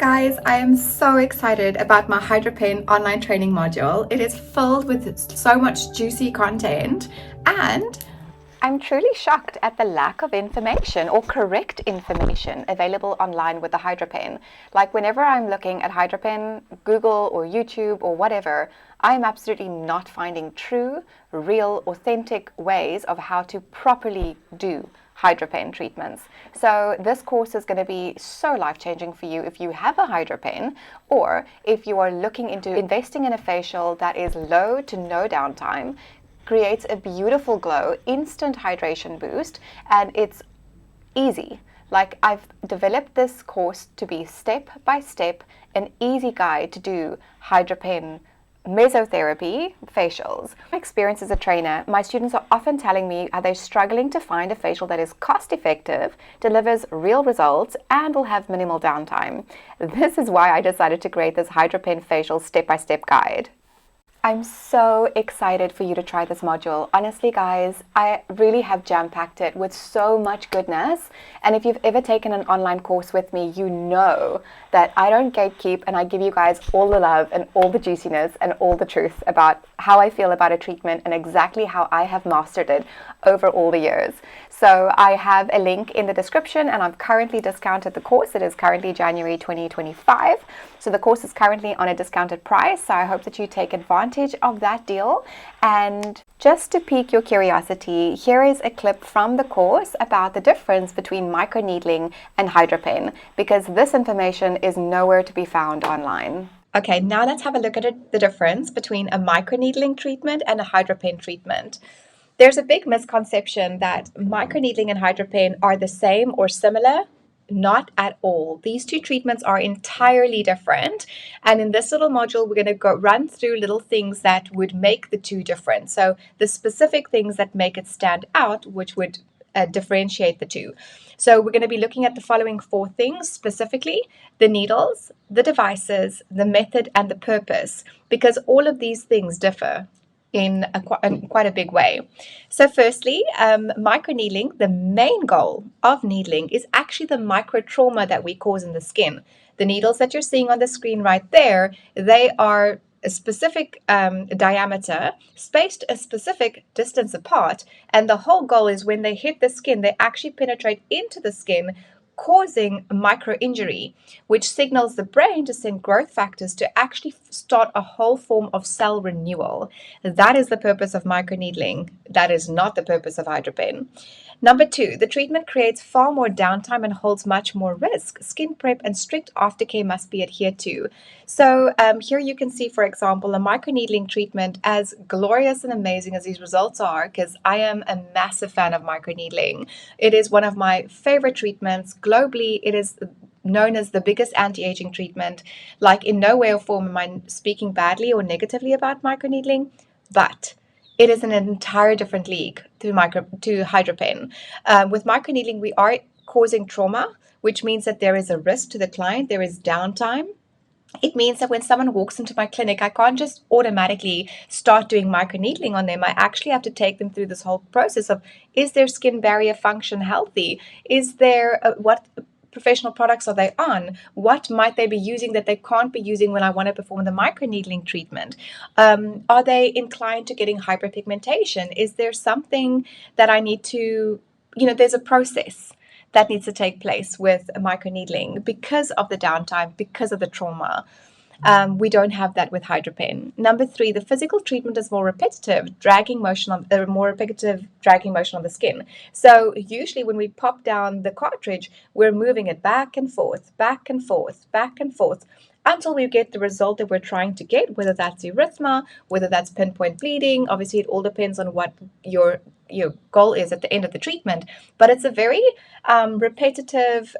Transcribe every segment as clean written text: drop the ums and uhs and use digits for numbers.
Guys, I am so excited about my Hydra-pen online training module. It is filled with so much juicy content, and I'm truly shocked at the lack of information or correct information available online with the Hydra-pen. Like whenever I'm looking at Hydra-pen, Google or YouTube or whatever, I'm absolutely not finding true, real, authentic ways of how to properly do Hydra-pen treatments. So this course is going to be so life-changing for you if you have a Hydra-pen, or if you are looking into investing in a facial that is low to no downtime, creates a beautiful glow, instant hydration boost, and it's easy. Like, I've developed this course to be step by step an easy guide to do Hydra-pen Mesotherapy facials. My experience as a trainer, my students are often telling me how they're struggling to find a facial that is cost effective, delivers real results, and will have minimal downtime. This is why I decided to create this Hydra-pen facial step-by-step guide. I'm so excited for you to try this module. Honestly, guys, I really have jam-packed it with so much goodness. And if you've ever taken an online course with me, you know that I don't gatekeep and I give you guys all the love and all the juiciness and all the truth about how I feel about a treatment and exactly how I have mastered it over all the years. So I have a link in the description, and I've currently discounted the course. It is currently January 2025. So the course is currently on a discounted price. So I hope that you take advantage of that deal. And just to pique your curiosity, here is a clip from the course about the difference between microneedling and Hydra-pen, because this information is nowhere to be found online. okay, now let's have a look at the difference between a microneedling treatment and a Hydra-pen treatment. There's a big misconception that microneedling and Hydra-pen are the same or similar. Not at all. These two treatments are entirely different. And in this little module, we're going to run through little things that would make the two different. So the specific things that make it stand out, which would differentiate the two. So we're going to be looking at the following 4 things specifically: the needles, the devices, the method, and the purpose, because all of these things differ in quite a big way. So firstly, microneedling, the main goal of needling is actually the micro trauma that we cause in the skin. The needles that you're seeing on the screen right there, they are a specific diameter, spaced a specific distance apart, and the whole goal is when they hit the skin, they actually penetrate into the skin, causing micro injury, which signals the brain to send growth factors to actually start a whole form of cell renewal. That is the purpose of microneedling. That is not the purpose of Hydra-pen. Number 2, the treatment creates far more downtime and holds much more risk. Skin prep and strict aftercare must be adhered to. So here you can see, for example, a microneedling treatment, as glorious and amazing as these results are, because I am a massive fan of microneedling. It is one of my favorite treatments. Globally, it is known as the biggest anti-aging treatment. Like, in no way or form am I speaking badly or negatively about microneedling, but it is an entire different league to Hydra-pen. With microneedling, we are causing trauma, which means that there is a risk to the client. There is downtime. It means that when someone walks into my clinic, I can't just automatically start doing microneedling on them. I actually have to take them through this whole process of, is their skin barrier function healthy? Is there what professional products are they on? What might they be using that they can't be using when I want to perform the microneedling treatment? Are they inclined to getting hyperpigmentation? Is there something that I need to, there's a process that needs to take place with microneedling because of the downtime, because of the trauma. We don't have that with Hydra-pen. Number 3, the physical treatment is more repetitive dragging motion on the skin. So usually when we pop down the cartridge, we're moving it back and forth, back and forth, back and forth, until we get the result that we're trying to get, whether that's erythema, whether that's pinpoint bleeding. Obviously, it all depends on what your goal is at the end of the treatment. But it's a very repetitive,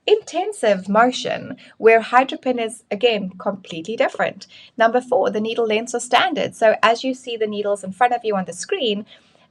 intensive motion, where Hydra-pen is, again, completely different. Number 4, the needle lengths are standard. So as you see the needles in front of you on the screen,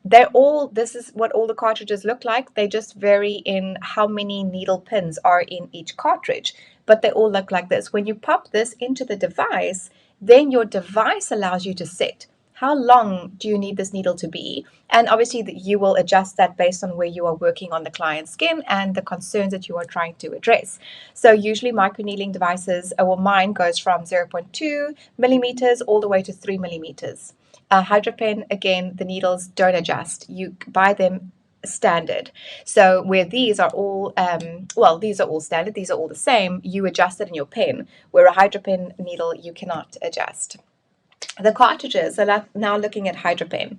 this is what all the cartridges look like. They just vary in how many needle pins are in each cartridge, but they all look like this. When you pop this into the device, then your device allows you to set How long do you need this needle to be? And obviously you will adjust that based on where you are working on the client's skin and the concerns that you are trying to address. So usually microneedling devices, well, mine goes from 0.2 millimeters all the way to 3 millimeters. Hydropen, again, the needles don't adjust. You buy them standard. So where these are all, these are all standard, these are all the same, you adjust it in your pen, where a Hydropen needle you cannot adjust. The cartridges, so now looking at Hydropen,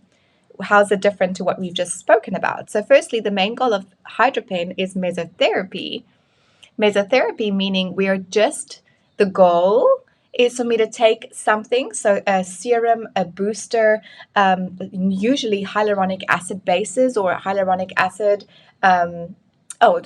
how's it different to what we've just spoken about? So firstly, the main goal of Hydropen is mesotherapy. Mesotherapy meaning the goal is for me to take something, so a serum, a booster, usually hyaluronic acid bases or hyaluronic acid,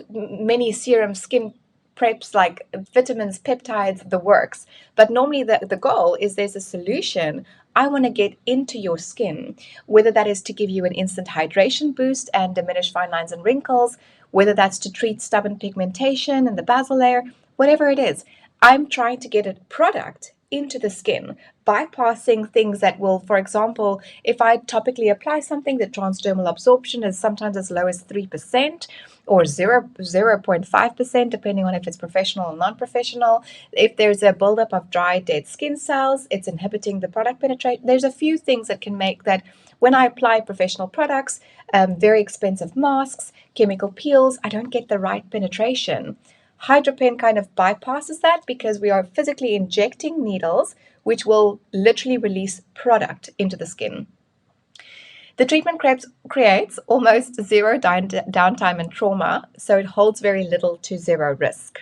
many serum skin preps like vitamins, peptides, the works. But normally the goal is there's a solution I want to get into your skin, whether that is to give you an instant hydration boost and diminish fine lines and wrinkles, whether that's to treat stubborn pigmentation in the basal layer, whatever it is. I'm trying to get a product into the skin, bypassing things that will, for example, if I topically apply something, the transdermal absorption is sometimes as low as 3% or 0.5%, depending on if it's professional or non-professional. If there's a buildup of dry, dead skin cells, it's inhibiting the product penetration. There's a few things that can make that when I apply professional products, very expensive masks, chemical peels, I don't get the right penetration. Hydropen kind of bypasses that because we are physically injecting needles, which will literally release product into the skin. The treatment creates almost zero downtime and trauma, so it holds very little to zero risk.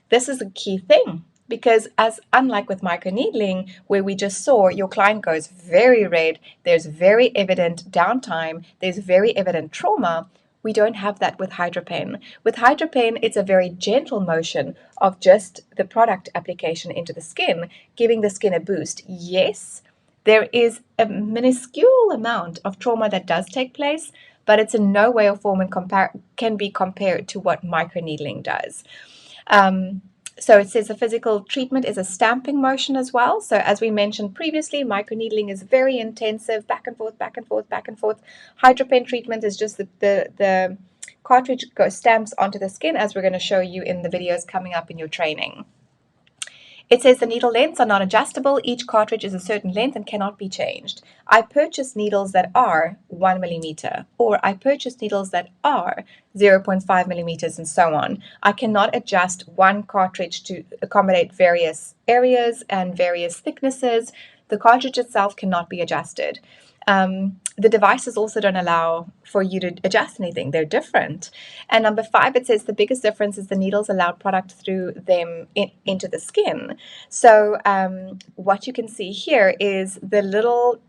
This is a key thing because unlike with microneedling, where we just saw your client goes very red, there's very evident downtime, there's very evident trauma, we don't have that with Hydropen. With Hydropen, it's a very gentle motion of just the product application into the skin, giving the skin a boost. Yes, there is a minuscule amount of trauma that does take place, but it's in no way or form can be compared to what microneedling does. So it says the physical treatment is a stamping motion as well. So as we mentioned previously, microneedling is very intensive, back and forth, back and forth, back and forth. Hydropen treatment is just the cartridge stamps onto the skin, as we're going to show you in the videos coming up in your training. It says the needle lengths are not adjustable. Each cartridge is a certain length and cannot be changed. I purchase needles that are 1 millimeter, or I purchase needles that are 0.5 millimeters, and so on. I cannot adjust one cartridge to accommodate various areas and various thicknesses. The cartridge itself cannot be adjusted. The devices also don't allow for you to adjust anything. They're different. And number 5, it says the biggest difference is the needles allow product through them into the skin. So what you can see here is at the little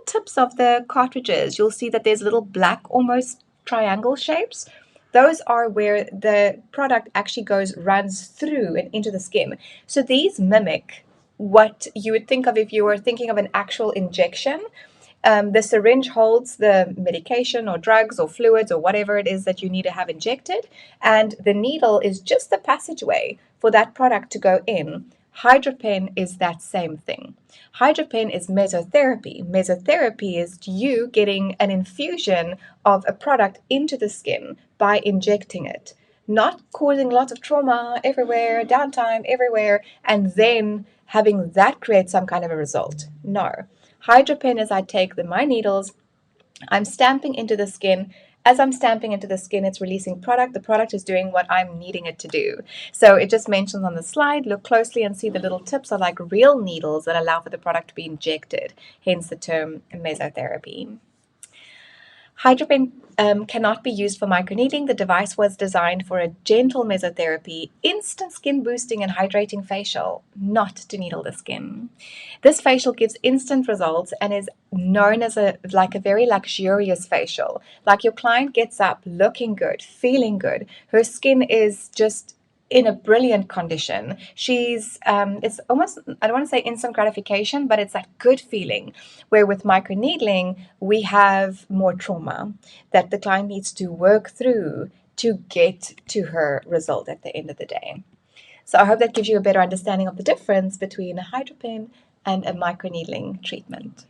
tips of the cartridges, you'll see that there's little black, almost triangle shapes. Those are where the product actually runs through and into the skin. So these mimic what you would think of if you were thinking of an actual injection. The syringe holds the medication or drugs or fluids or whatever it is that you need to have injected, and the needle is just the passageway for that product to go in. Hydropen is that same thing. Hydropen is mesotherapy. Mesotherapy is you getting an infusion of a product into the skin by injecting it, not causing lots of trauma everywhere, downtime everywhere, and then having that create some kind of a result. No. Hydropen is I take my needles, I'm stamping into the skin. As I'm stamping into the skin, it's releasing product. The product is doing what I'm needing it to do. So it just mentions on the slide, look closely and see the little tips are like real needles that allow for the product to be injected, hence the term mesotherapy. Hydropen cannot be used for microneedling. The device was designed for a gentle mesotherapy, instant skin boosting and hydrating facial, not to needle the skin. This facial gives instant results and is known as a very luxurious facial. Like your client gets up looking good, feeling good. Her skin is just in a brilliant condition. It's almost, I don't want to say instant gratification, but it's that good feeling, where with microneedling, we have more trauma that the client needs to work through to get to her result at the end of the day. So I hope that gives you a better understanding of the difference between a Hydropen and a microneedling treatment.